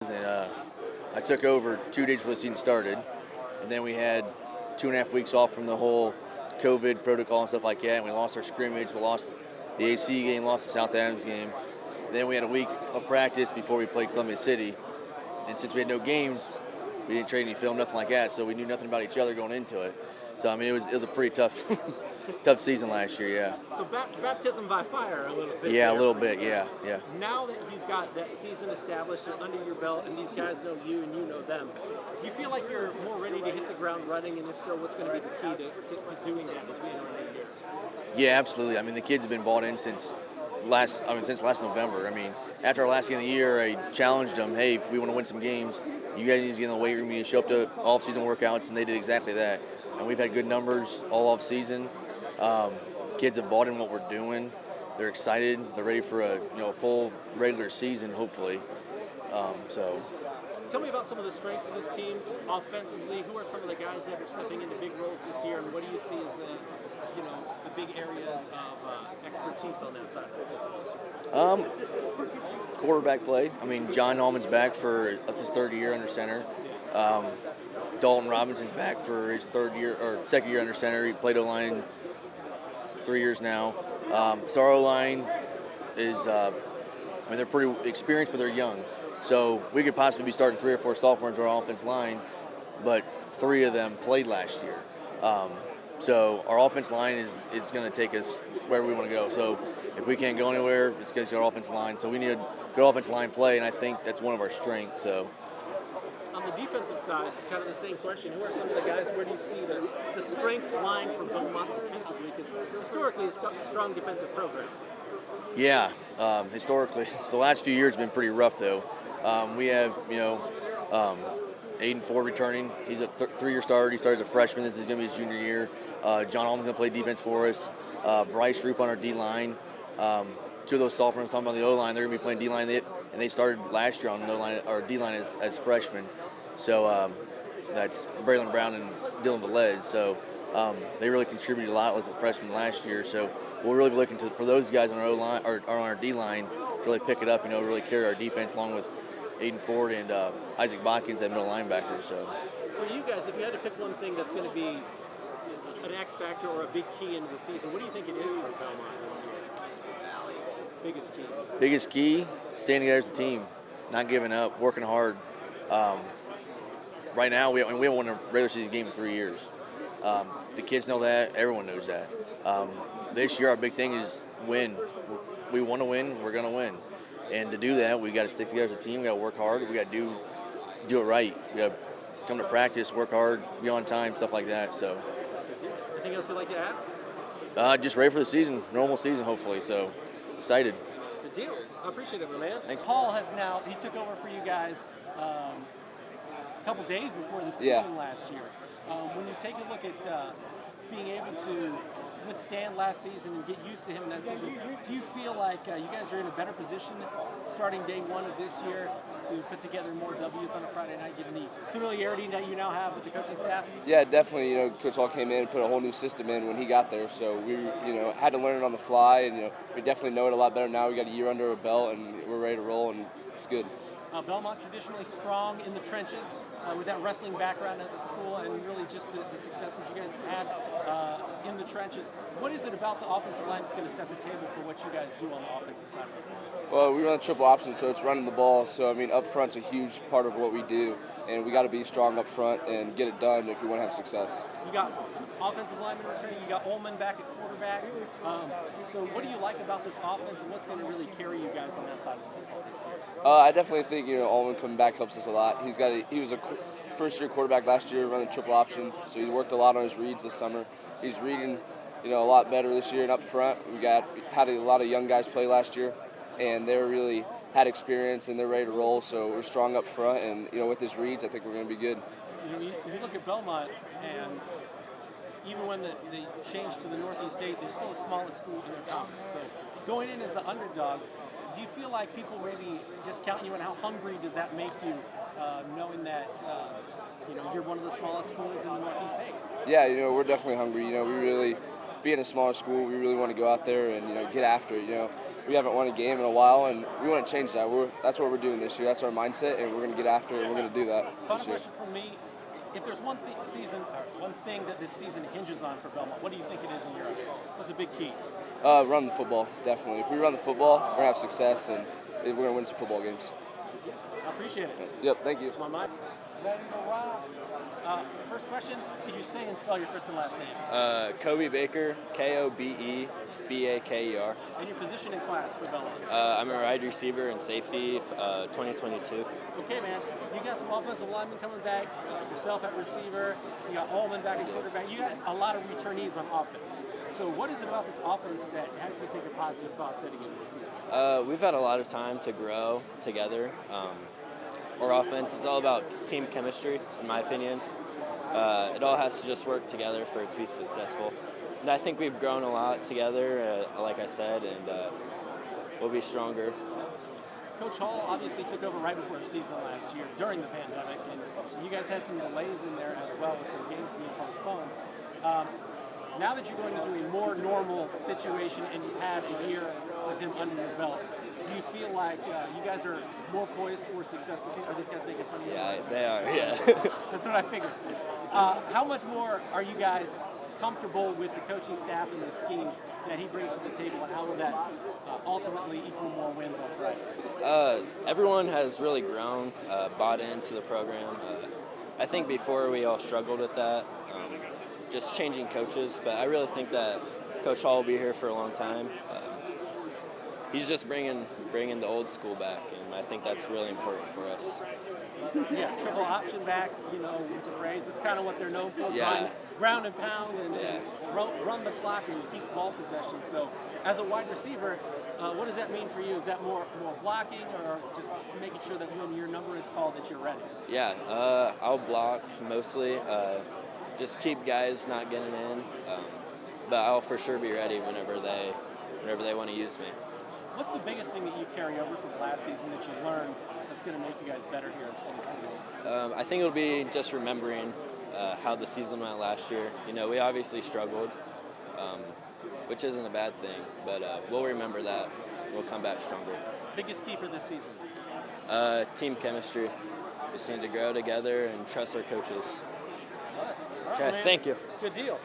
And I took over 2 days before the season started, and then we had 2.5 weeks off from the whole COVID protocol and stuff like that. And we lost our scrimmage, we lost the AC game, lost the South Adams game. Then we had a week of practice before we played Columbia City, and since we had no games, we didn't trade any film, nothing like that. So we knew nothing about each other going into it. So I mean, it was a pretty tough tough season last year. Yeah. So baptism by fire a little bit. Yeah, there. a little bit. Yeah. Now that you've got that season established and under your belt, and these guys know you and you know them, do you feel like you're more ready to hit the ground running? And if so, what's going to be the key to doing that as we enter the year? Yeah, absolutely. I mean, the kids have been bought in since last November. I mean, after our last game of the year, I challenged them, hey, if we want to win some games, you guys need to get in the weight room, you need to show up to off-season workouts, and they did exactly that. And we've had good numbers all off-season. Kids have bought in what we're doing. They're excited. They're ready for a full regular season, hopefully. So. Tell me about some of the strengths of this team offensively. Who are some of the guys that are stepping into big roles this year, and what do you see as the big areas of expertise on that side? Quarterback play. I mean, John Allman's back for his third year under center. Dalton Robinson's back for his second year under center. He played O-line 3 years now. So our O-line is, they're pretty experienced, but they're young. So we could possibly be starting 3 or 4 sophomores on our offensive line, but 3 of them played last year. So our offensive line is going to take us where we want to go. So if we can't go anywhere, it's because of our offensive line. So we need a good offensive line play, and I think that's one of our strengths. So. On the defensive side, kind of the same question. Who are some of the guys? Where do you see the strengths lying for Bellmont defensively? Because historically, it's a strong defensive program. Yeah, historically, the last few years have been pretty rough though. We have Aiden Ford returning. He's a 3-year starter. He started as a freshman. This is going to be his junior year. John Allman's going to play defense for us. Bryce Roop on our D-line. 2 of those sophomores talking about the O-line. They're going to be playing D-line, and they started last year on the O-line or D-line as freshmen. So that's Braylon Brown and Dylan Velez. So they really contributed a lot as a freshman last year. So we'll really be looking for those guys on our O-line or on our D-line to really pick it up. Really carry our defense along with Aiden Ford and Isaac Botkins at middle linebacker. So for you guys, if you had to pick one thing that's going to be an X factor or a big key into the season, what do you think it is for Bellmont this year? Biggest key, staying together as a team, not giving up, working hard. Right now, we haven't won a regular season game in 3 years. The kids know that. Everyone knows that. This year, our big thing is win. We want to win. We're going to win. And to do that, we got to stick together as a team. We got to work hard. We got to do it right. We got to come to practice, work hard, be on time, stuff like that. So. Anything else you'd like to add? Just ready for the season, normal season, hopefully. So excited. Good deal. I appreciate it, man. Thanks. Paul he took over for you guys a couple days before the season last year. When you take a look at being able to withstand last season and get used to him in that season, do you feel like you guys are in a better position starting day one of this year to put together more W's on a Friday night, given the familiarity that you now have with the coaching staff? Yeah, definitely. Coach Hall came in and put a whole new system in when he got there, so we had to learn it on the fly, and we definitely know it a lot better now. We got a year under our belt, and we're ready to roll, and it's good. Bellmont traditionally strong in the trenches with that wrestling background at school, and really just the success that you guys have had in the trenches. What is it about the offensive line that's going to set the table for what you guys do on the offensive side? Well, we run triple option, so it's running the ball. So, up front's a huge part of what we do, and we got to be strong up front and get it done if we want to have success. You got offensive lineman returning. You got Ullman back at quarterback. So what do you like about this offense, and what's going to really carry you guys on that side of the football this year? I definitely think Ullman coming back helps us a lot. He was a first-year quarterback last year, running triple option, so he worked a lot on his reads this summer. He's reading, a lot better this year. And up front, we had a lot of young guys play last year, and they really had experience and they're ready to roll. So we're strong up front, and with his reads, I think we're going to be good. If you look at Bellmont, and even when they changed to the Northeast State, they're still the smallest school in their conference. So going in as the underdog, do you feel like people maybe discount you, and how hungry does that make you, knowing that you're one of the smallest schools in the Northeast State? Yeah, we're definitely hungry. We really, being a smaller school, we really want to go out there and get after it. we haven't won a game in a while, and we want to change that. That's what we're doing this year. That's our mindset, and we're going to get after it. And we're going to do that Final this year. question from me. If there's one thing that this season hinges on for Bellmont, what do you think it is in your eyes? What's a big key? Run the football, definitely. If we run the football, we're going to have success, and we're going to win some football games. I appreciate it. Yep, thank you. My mind. Ready to rock. First question, could you say and spell your first and last name? Kobe Baker, Kobebaker. And your position in class for Bellmont? I'm a wide receiver and safety, 2022. Okay, man. You got some offensive linemen coming back, yourself at receiver, you got Allman back at quarterback. You got a lot of returnees on offense. So what is it about this offense that has you think of positive thoughts heading into this season? We've had a lot of time to grow together. Our offense is all about team chemistry, in my opinion. It all has to just work together for it to be successful. And I think we've grown a lot together, like I said, and we'll be stronger. Coach Hall obviously took over right before the season last year during the pandemic, and you guys had some delays in there as well with some games being postponed. Now that you're going into a more normal situation and you've had a year with him under your belt, do you feel like you guys are more poised for success this season? Are these guys making fun of you? Yeah, they are, yeah. That's what I figured. How much more are you guys comfortable with the coaching staff and the schemes that he brings to the table, and how will that ultimately equal more wins on Friday? Everyone has really grown, bought into the program. I think before we all struggled with that, just changing coaches, but I really think that Coach Hall will be here for a long time. He's just bringing the old school back, and I think that's really important for us. Yeah, triple option back, with the Braves. That's kind of what they're known for. Yeah. Ground and pound and run the clock and keep ball possession. So as a wide receiver, what does that mean for you? Is that more blocking or just making sure that when your number is called that you're ready? Yeah, I'll block mostly. Just keep guys not getting in, but I'll for sure be ready whenever they want to use me. What's the biggest thing that you carry over from last season that you learned that's going to make you guys better here in 2021? I think it'll be just remembering how the season went last year. We obviously struggled, which isn't a bad thing, but we'll remember that. We'll come back stronger. Biggest key for this season? Team chemistry. We just need to grow together and trust our coaches. All right, Okay, man. thank you. Good deal.